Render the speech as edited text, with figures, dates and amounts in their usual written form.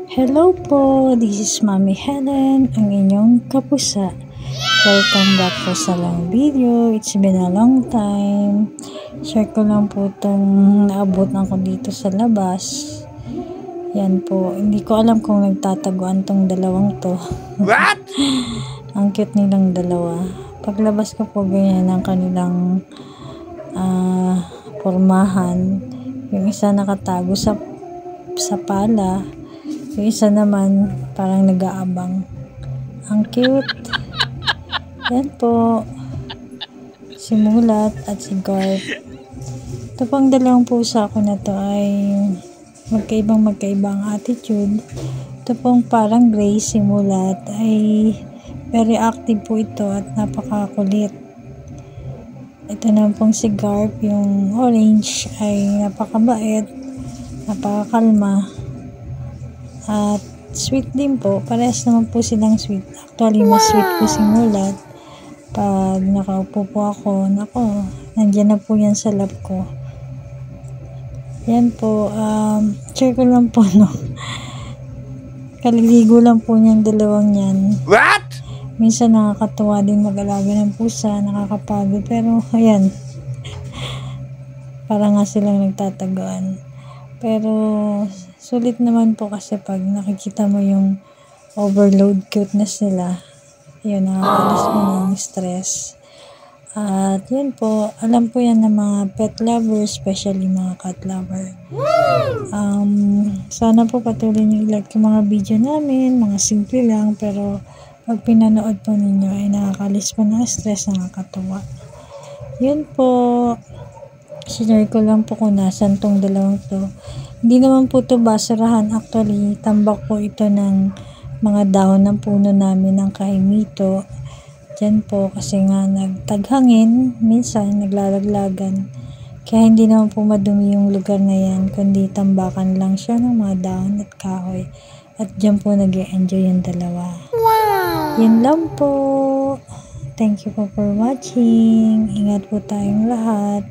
Hello po, this is Mommy Helen, ang inyong kapusa. Welcome back po sa long video. It's been a long time. Share ko lang po itong naabot ako dito sa labas. Yan po, hindi ko alam kung nagtataguan tong dalawang to. What? Ang cute nilang dalawa. Paglabas ko po ganyan ang kanilang pormahan. Yung isa nakatago sa pala. Yung isa naman, parang nag-aabang. Ang cute. Yan po. Si Mulat at si Garp. Ito pang dalawang pusa ko na to ay magkaibang attitude. Ito pong parang gray, si Mulat ay very active po ito at napakakulit. Ito na pong si Garp, yung orange ay napakabait, napakakalma. At sweet din po. Parehas naman po silang sweet. Actually, mas sweet po si Mulat. Pag nakaupo po ako, nako, nandiyan na po yan sa lap ko. Yan po. Share ko lang po, no. Kaliligo lang po niyang dalawang yan. What? Minsan nakakatuwa din mag-alaga ng pusa. Nakakapagod. Pero, ayan. Para nga silang nagtataguan. Pero, sulit naman po kasi pag nakikita mo yung overload cuteness nila, yun, nakakalis mo ng stress. At yun po, alam po yan ng mga pet lovers, especially mga cat lover. Sana po patuloy nyo i-like yung mga video namin, mga simple lang, pero pag pinanood po ninyo ay nakakalis po ng stress, nakakatuwa. Yun po. Sinare ko lang po kung nasan tong dalawang to. Hindi naman po to basurahan. Actually, tambak po ito ng mga dahon ng puno namin ng kahimito. Diyan po kasi nga nagtaghangin. Minsan naglalaglagan. Kaya hindi naman po madumi yung lugar na yan. Kundi tambakan lang siya ng mga dahon at kahoy. At diyan po nag-e-enjoy yung dalawa. Wow! Yan lang po. Thank you po for watching. Ingat po tayong lahat.